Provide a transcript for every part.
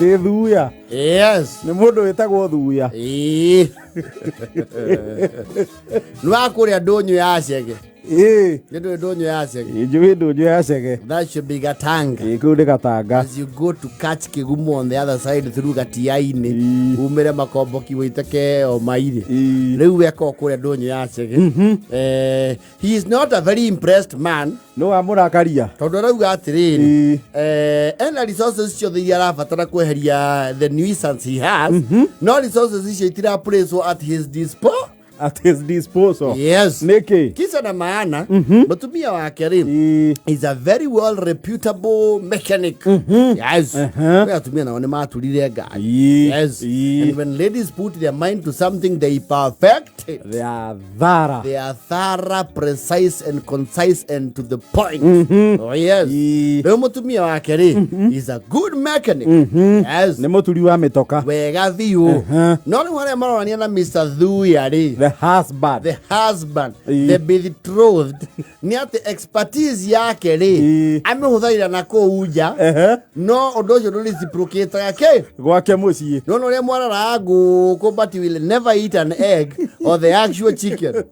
Ti Thuya. Yes. Ni mundu wetagwo Thuya. Nwa kuria ndonyo ya cege. Ndu ndonyo ya cege. Njui ndonyo ya cege. That should be Gatanga. Kuu ni Gatanga. As you go to catch Kigumo on the other side through Gatiaini, umere makomboki witake o mairi. Riu weko kuria ndonyo ya cege. He is not a very impressed man. No amurakaria. Tondu rauga atiriri. Ena resources cio thiria arabatara kweheria the nuisance he has. No resources icio itira place at his disposal. At his disposal. Yes. Niki. Kisa na maana, mutumia wake is a very well reputable mechanic. Yes. Mutumia na wane maturire ngari. Yes. And when ladies put their mind to something, they perfect it. They are thorough. They are thorough, precise, and concise, and to the point. Oh, yes. Leo mutumia wake is a good mechanic. Yes. Ni muturi wa mitoka. Wega thiu. No ni wale marorania na Mr. Thuya The husband. The betrothed. Ni ati expertise yake amehuthaira na kuuja. No undu ucio no reciprocate yake gwake mucii. No ria mwana rangu ko but will never eat an egg or the actual chicken.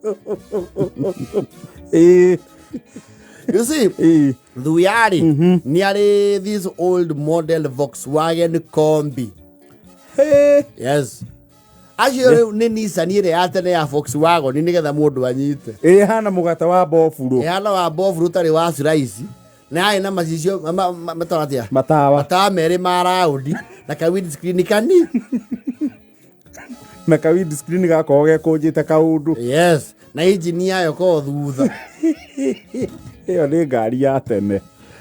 You see, Thuya ni this old model Volkswagen Kombi. Yes. Acio ni Nissan ire atene ya Volkswagen ni nigetha mundu anyite. Hana mugata wa bofuru. Hana wa bofuru tari wa suraisi. Na ina macicio matoratia. Matawa mere maraudi na ka windscreen kani. Na ka windscreen gako gekunjite kaundu. Yes. Na engine yayo ko thutha. Iyo ni ngari ya tene.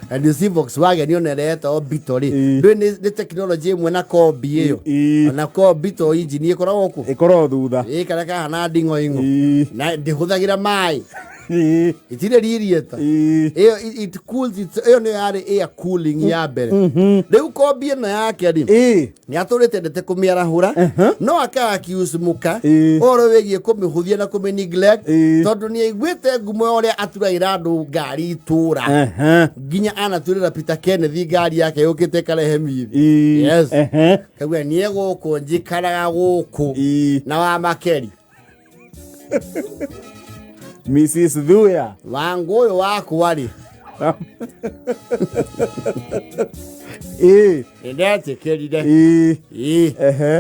And you see Volkswagen yonereta o bitori. Ni technology mwe na kombi iyo. Na kombi to engine ikoragwo ku. Ikoro thutha. Kana kana ndingo ingo. Na ndihuthagira mai. Itire ririeta. It cools it. Iyo ni air cooling ya bere. Riu kombi na yake ni aturite ndete kumiarahura. No akakiuse muka. Oro wegie kumihuthia na kumineglect. Tondu ni aiguite ngumo oria aturaira andu ngari itura. Ginya anaturira Peter Kennedy ngari yake yukite karehe mithi. Yes. Kagwe ni eguku njikaraga guku na wa makeri. Mrs. Thuya. Wangu uyu waku wari. Ndete keride.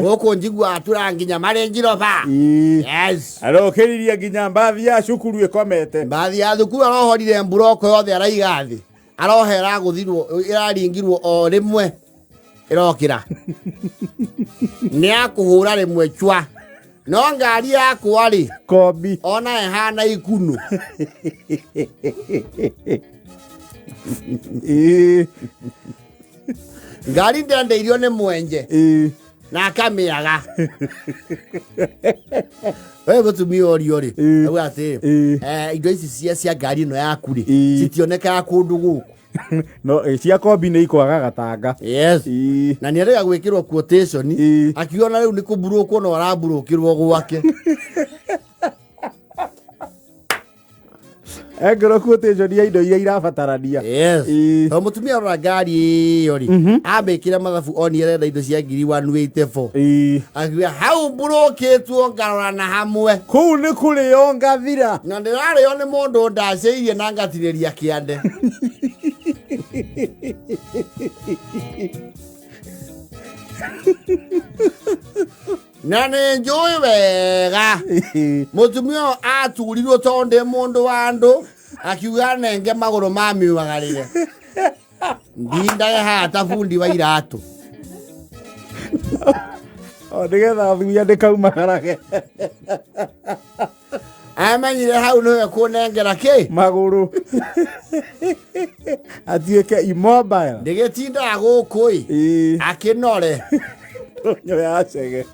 Guku njigua atura nginya marengiroba. Yes. Alo keriria nginya mbathi ya cukuru ikomete. Mbathi ya thukuru arohorire mburoko yothe araigathi. Arohera guthirwo iraringirwo o rimwe irokira. Ni akuhura rimwe chwa. No ngari yaku ari kombi ona ehana ikunu. Ngari ndende irio ni mwenje. Na akamiaga. Wewe mutumia ori. Wewe ati indo ici cia ngari no yaku citioneka kundu guku. No cia kombi ni ikwaga Gatanga. Yes. Na ni arega gwikirwo quotation akiona riu ni kuburukwo no araburukirwo gwake. Engero quotation ya indo iria irabatarania. Yes. Mutumia ora ngari yori abekira mathabu oni arenda indo cia ngiri 184. Akiwa hau burukitwo ngarora na hamwe. Kuu ni kuri yo ngathira. Na ndirari yo ni mundu ndaceirie na ngatiriria kiande. Nane njui wega. Mutumia aturirwo tonde mundu wandu akiuga nenge maguru mamiuagarire. Ndindae hata fundi wa iratu. Ndigetha Thuya ndikaumagarage. Amanyire hau no kunengera ki maguru. Atieke immobile. Ndigetinda guku akinore. Ndonyo ya cege.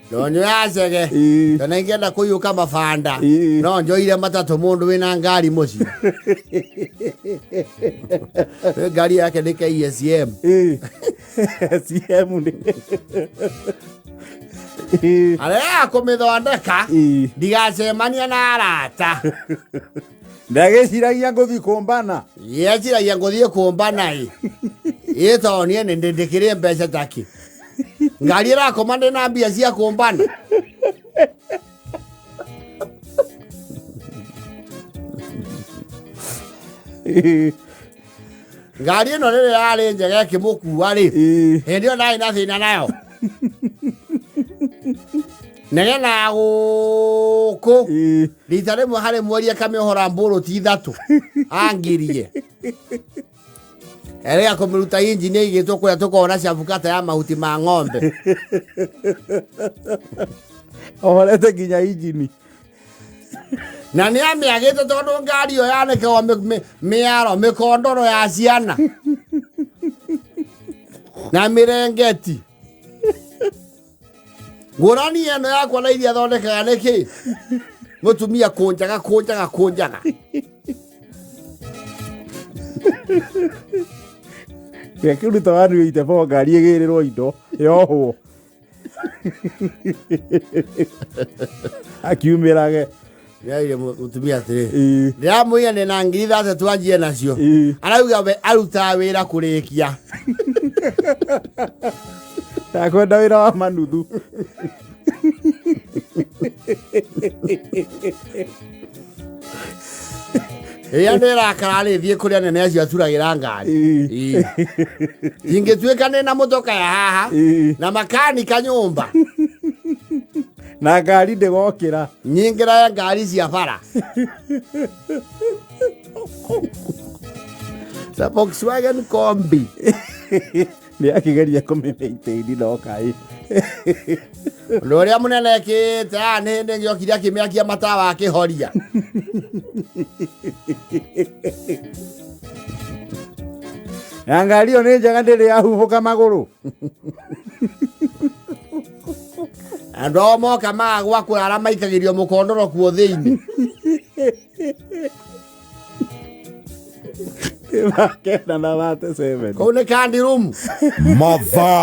Ndonyo ya cege. Kana ingenda kuyuka mabanda. No njoire matatu mundu wina ngari muci. Ngari yake ni KSM. SM ni. Alea kumithondeka ndigacemania na arata. Ndageciragia nguthi kumbana. Yeciragia nguthi kumbana Ito ni ene ndikire mbeca taki. Ngari irakoma ndina mbia cia kumbana. Ngari ino riri yari njega kimukua ri. Hindi yo nai na thina nayo. Nege na guku. Rita rimwe hari mweri akamihora mburu ti 3. Angirie. Ere akomiruta injini igitwo kuria tukona ciabukata ya mahuti ma ng'ombe. Ohorete nginya injini. Na ni amiagite tondu ngari yo yanekewa miaro mikondoro ya ciana. Na mirengeti. Ngurani eno yakwa na iria thondekaga niki? Mutumia kunjaga. Kiruta wanu ite bo ngari igirirwo indo yohwo. Akiumirage. Yaire mutumia atiri. Ndiramwira ni na ngiri 3 anjie nacio. Arauga we aruta wira kurikia. Takwenda wira wa manuthu. Ria ndira karari thie kuria nene acio aturagira ngari. Ingituika nina mutoka ya haha na makanika nyumba. Na ngari ndigokira. Nyingira ya ngari cia bara. Sa Volkswagen Kombi. Ni akigeria kumimaintain no kai. Loria munene kite ani ndi ngiokire akimiakia matawa akihoria. Ya ngari yo ni njega ndiri yahuhuka maguru. Ando moka magwa kurara maikagirio mukondoro kuo thiini. Bakena na bate 7. Kone kandi room. Mother